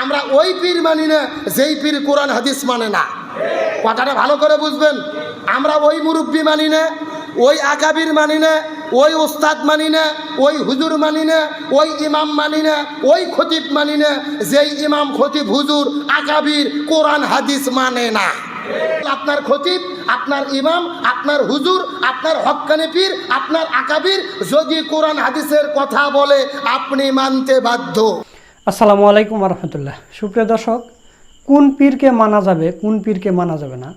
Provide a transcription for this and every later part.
আমরা ওই পীর মানি না যেই পীর কোরআন হাদিস মানে না। কথাটা ভালো করে বুঝবেন। আমরা ওই মুরব্বী মানি না, ওই আকাবির মানি না, ওই ওস্তাদ মানি না, ওই হুজুর মানি না, ওই ইমাম মানি না, ওই খতিব মানি না যেই ইমাম খতিব হুজুর আকাবির কোরআন হাদিস মানে না। আপনার খতিব, আপনার ইমাম, আপনার হুজুর, আপনার হক্কানি পীর, আপনার আকাবির যদি কোরআন হাদিসের কথা বলে আপনি মানতে বাধ্য। আসসালামু আলাইকুম রহমতুল্লাহ। সুপ্রিয় দর্শক, কোন পীরকে মানা যাবে, কোন পীরকে মানা যাবে না,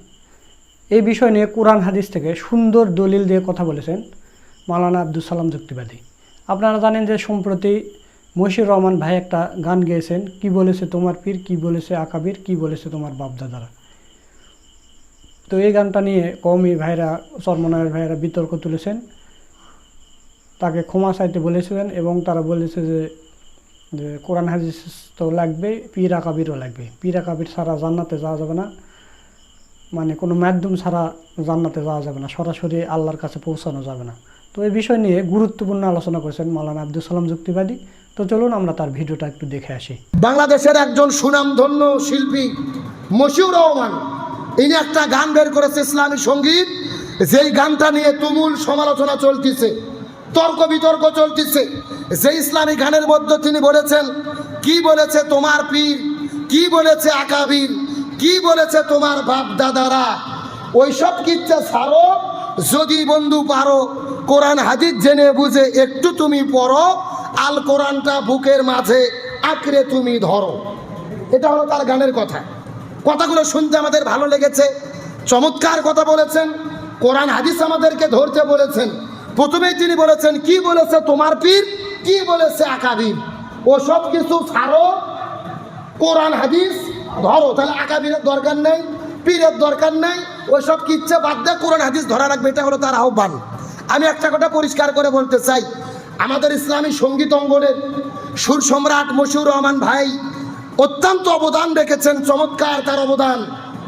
এই বিষয় নিয়ে কোরআন হাদিস থেকে সুন্দর দলিল দিয়ে কথা বলেছেন মাওলানা আব্দুল সালাম যুক্তিবাদী। আপনারা জানেন যে সম্প্রতি মশিউর রহমান ভাই একটা গান গেয়েছেন, কি বলেছে তোমার পীর, কি বলেছে আকাবির, কি বলেছে তোমার বাপদাদারা। তো এই গানটা নিয়ে কওমি ভাইরা, চরমনায়ের ভাইরা বিতর্ক তুলেছেন, তাকে ক্ষমা চাইতে বলেছিলেন এবং তারা বলেছে যে কোরআন হাদিস তো লাগবে, পীর আকাবিরও লাগবে। পীর আকাবির ছাড়া জান্নাতে যাওয়া যাবে না, মানে কোনো মাধ্যম ছাড়া জান্নাতে যাওয়া যাবে না, সরাসরি আল্লাহর কাছে পৌঁছানো যাবে না। তো এই বিষয় নিয়ে গুরুত্বপূর্ণ আলোচনা করেছেন মাওলানা আব্দুল সালাম যুক্তিবাদী। তো চলুন আমরা তার ভিডিওটা একটু দেখে আসি। বাংলাদেশের একজন সুনামধন্য শিল্পী মশিউর রহমান, ইনি একটা গান বের করেছে ইসলামী সঙ্গীত, যেই গানটা নিয়ে তুমুল সমালোচনা চলতেছে, তর্ক বিতর্ক চলতেছে। যে ইসলামী গানের মধ্যে তিনি বলেছেন, কি বলেছে তোমার পীর, কি বলেছে আকাবির, কি বলেছে তোমার বাপ দাদারা, ওইসব কিচ্ছা ছাড়ো, যদি বন্ধু পারো কোরআন হাদিস জেনে বুঝে একটু তুমি পড়ো, আল কোরআনটা বুকের মাঝে আঁকড়ে তুমি ধরো। এটা হলো তার গানের কথা। কথাগুলো শুনতে আমাদের ভালো লেগেছে, চমৎকার কথা বলেছেন, কোরআন হাদিস আমাদেরকে ধরতে বলেছেন। প্রথমেই তিনি বলেছেন, কি বলেছে তোমার পীর, কি বলেছে আকাবির, ও সব কিছু ছাড়ো, কোরআন হাদিস ধরো। তাহলে আকাবিরের দরকার নেই, পীরের দরকার নেই, ওই সব কিচ্ছা বাদ দিয়ে কোরআন হাদিস ধরা রাখবে, এটা হলো তার আহ্বান। আমি একটা কথা পরিষ্কার করে বলতে চাই, আমাদের ইসলামী সঙ্গীত অঙ্গনের সুর সম্রাট মশিউর রহমান ভাই অত্যন্ত অবদান রেখেছেন, চমৎকার তার অবদান।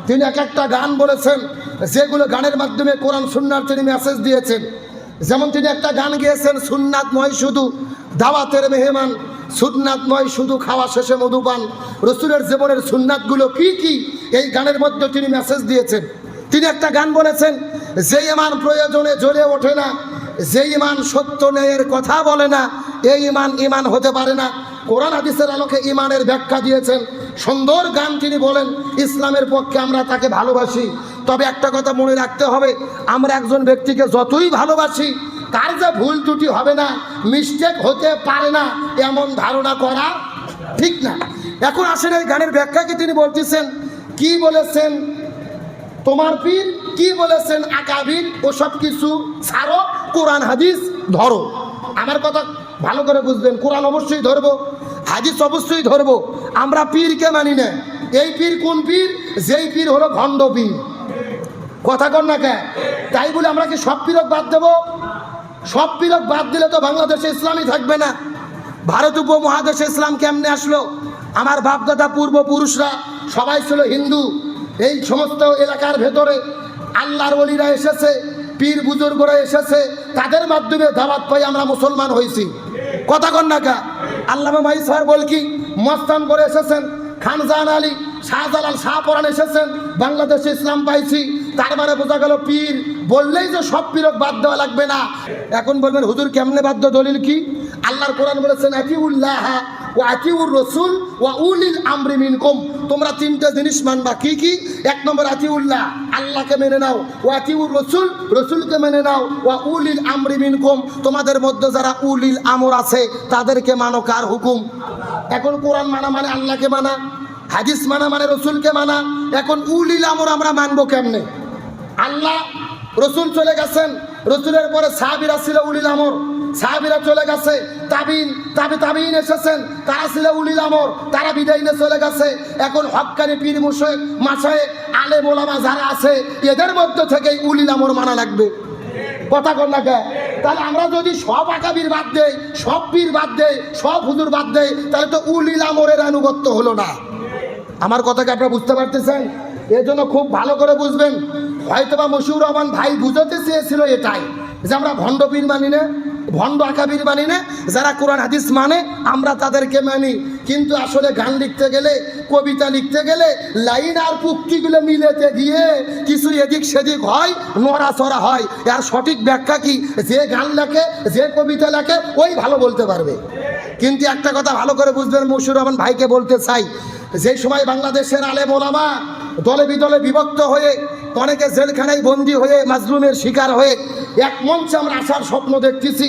তিনি এক একটা গান বলেছেন, যেগুলো গানের মাধ্যমে কোরআন সুন্নাহর তিনি মেসেজ দিয়েছেন। যেমন তিনি একটা গান গেয়েছেন, সুন্নাতময় শুধু দাওয়াতের মেহমান, সুন্নাতময় শুধু খাওয়া শেষে মধুপান। রসুলের জীবনের সুন্নাতগুলো কি কি, এই গানের মধ্যে তিনি মেসেজ দিয়েছেন। তিনি একটা গান বলেছেন, যে ইমান প্রয়োজনে জ্বলে ওঠে না, যে ইমান সত্য ন্যায়ের কথা বলে না, এই ইমান ইমান হতে পারে না। কোরআন হাদিসের আলোকে ইমানের ব্যাখ্যা দিয়েছেন, সুন্দর গান। তিনি বলেন, ইসলামের পক্ষে আমরা তাকে ভালোবাসি, তবে একটা কথা মনে রাখতে হবে, আমরা একজন ব্যক্তিকে যতই ভালোবাসি তার যে ভুল ত্রুটি হবে না, মিস্টেক হতে পারে না, এমন ধারণা করা ঠিক না। এখন আসেন এই গানের ব্যাখ্যা কি তিনি বলতেছেন, কি বলেছেন তোমার পীর, কি বলেছেন আকাবির, ও সব কিছু ছাড়ো, কোরআন হাদিস ধরো। আমার কথা ভালো করে বুঝবেন, কোরআন অবশ্যই ধরবো, হাদিস অবশ্যই ধরবো। আমরা পীরকে মানি না। এই পীর কোন পীর? যেই পীর হলো ভণ্ড পীর। কথা কন না কে? তাই বলে আমরা কি সব পীরক বাদ দেবো? সব পীরক বাদ দিলে তো বাংলাদেশে ইসলামই থাকবে না। ভারত উপমহাদেশে ইসলাম কেমনে আসলো? আমার বাপদাদা পূর্বপুরুষরা সবাই ছিল হিন্দু। এই সমস্ত এলাকার ভেতরে আল্লাহর ওলিরা এসেছে, পীর বুজুর্গরা এসেছে, তাদের মাধ্যমে দাওয়াত পাই আমরা মুসলমান হয়েছি। কথা কন না কা? আল্লামা মাইসার বলকি মস্তান করে এসেছেন, খানজাহান আলী, শাহজালাল, শাহপরান এসেছেন, বাংলাদেশে ইসলাম পাইছি। তার মানে বোঝা গেল পীর বললেই যে সব পীরক বাদ দেওয়া লাগবে না। এখন বলবেন হুজুর কেমনে বাধ্য, দলিল কি? আল্লাহর কোরআন বলেছেন, আতিউল্লাহ ওয়া আতিউর রাসূল ওয়া উলিল আমরি মিনকুম, তোমরা তিনটা জিনিস মানবা। কি কি? এক নম্বর আতিউল্লাহ, আল্লাহকে মেনে নাও, ওয়া আতিউর রাসূল, রাসূলকে মেনে নাও, ওয়া উলিল আমরি মিনকুম, তোমাদের মধ্যে যারা উলিল আমর আছে তাদেরকে মানো। কার হুকুম? এখন কোরআন মানা মানে আল্লাহকে মানা, হাদিস মানা মানে রসুলকে মানা। এখন উলিল আমর আমরা মানবো কেমনে? আল্লাহ রসুল চলে গেছেন, রসুলের পরে সাহাবীরা ছিল উলিল আমর, সাহাবীরা চলে গেছে, তাবিঈন এসেছেন, তারা ছিল উলিল আমর, তারা বিদায় নিয়ে চলে গেছে। এখন হক্কানি পীর মুশরিক মাশায়েখ আলেম ওলামা যারা আছে এদের মধ্যে থেকেই উলিল আমর মানা লাগবে। কথা কন না কে? তাহলে আমরা যদি সব আকাবির বাদ দেই, সব পীর বাদ দেই, সব হুজুর বাদ দেই, তাহলে তো উলিল আমরের আনুগত্য হলো না। আমার কথাকে আপনারা বুঝতে পারতেছেন? এর জন্য খুব ভালো করে বুঝবেন। হয়তোবা মশিউর রহমান ভাই বুঝাতে চেয়েছিল এটাই, যে আমরা ভণ্ড পীর মানি না, ভণ্ড আকাবির মানি না, যারা কোরআন হাদিস মানে আমরা তাদেরকে মানি। কিন্তু আসলে গান লিখতে গেলে, কবিতা লিখতে গেলে লাইন আর পুক্তিগুলো মিলেতে গিয়ে কিছু এদিক সেদিক হয়, নড়াচড়া হয়। আর সঠিক ব্যাখ্যা কি, যে গান লেখে, যে কবিতা লেখে ওই ভালো বলতে পারবে। কিন্তু একটা কথা ভালো করে বুঝবেন, মশিউর রহমান ভাইকে বলতে চাই, যে সময় বাংলাদেশের আলেম ওলামা দলে বিদলে বিভক্ত হয়ে, অনেকে জেলখানায় বন্দী হয়ে, মাজলুমের শিকার হয়ে এক মঞ্চে আমরা আসার স্বপ্ন দেখতেছি।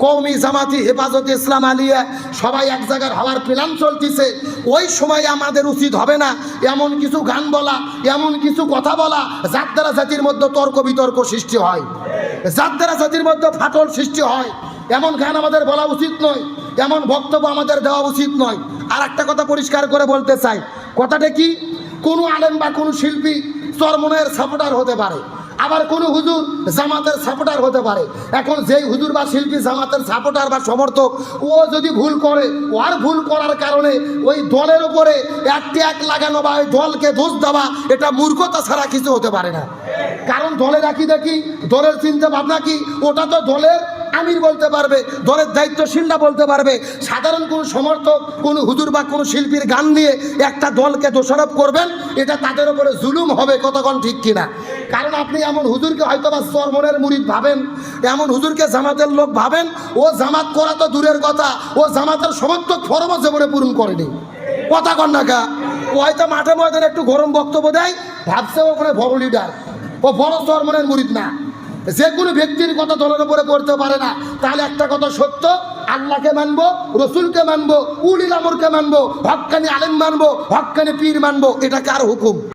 কওমি জামাতি, হেফাজতে ইসলাম, আলিয়া সবাই এক জায়গার হওয়ার প্ল্যান চলতেছে। ওই সময় আমাদের উচিত হবে না এমন কিছু গান বলা, এমন কিছু কথা বলা যার দ্বারা জাতির মধ্যে তর্ক বিতর্ক সৃষ্টি হয়, যার দ্বারা জাতির মধ্যে ফাটল সৃষ্টি হয়। এমন গান আমাদের বলা উচিত নয়, এমন বক্তব্য আমাদের দেওয়া উচিত নয়। আর একটা কথা পরিষ্কার করে বলতে চাই, কথাটা কি, কোনো আলেম বা কোনো শিল্পী চরমনের সাপোর্টার হতে পারে, আবার কোনো হুজুর জামাতের সাপোর্টার হতে পারে। এখন যেই হুজুর বা শিল্পী জামাতের সাপোর্টার বা সমর্থক, ও যদি ভুল করে, ওর ভুল করার কারণে ওই দলের উপরে এক লাগানো বা ওই দলকে দোষ দেওয়া, এটা মূর্খতা ছাড়া কিছু হতে পারে না। কারণ দলের রাখি দেখি, দলের চিন্তা ভাবনা কি, ওটা তো দলের আমির বলতে পারবে, দলের দায়িত্বশীলরা বলতে পারবে। সাধারণ কোনো সমর্থক, কোনো হুজুর বা কোনো শিল্পীর গান নিয়ে একটা দলকে দোষারোপ করবেন, এটা তাদের উপরে জুলুম হবে। কতক্ষণ ঠিক কিনা? কারণ আপনি এমন হুজুরকে হয়তো বা চরমনের মুরিদ ভাবেন, এমন হুজুরকে জামাতের লোক ভাবেন, ও জামাত করা তো দূরের কথা, ও জামাতের সমর্থক ফরমও জীবনে পূরণ করেনি। কথা কন না কা, ও হয়তো মাঠে ময়দানে একটু গরম বক্তব্য দেয়, ভাবছে ওখানে বড় লিডার, ও বড় চরমনের মুরিদ না। যে কোনো ব্যক্তির কথা দলের উপরে পড়তে পারে না। তাহলে একটা কথা সত্য, আল্লাহকে মানবো, রসুলকে মানবো, উলিল আমরকে মানবো, হক্কানি আলেম মানবো, হক্কানি পীর মানবো, এটা কার হুকুম?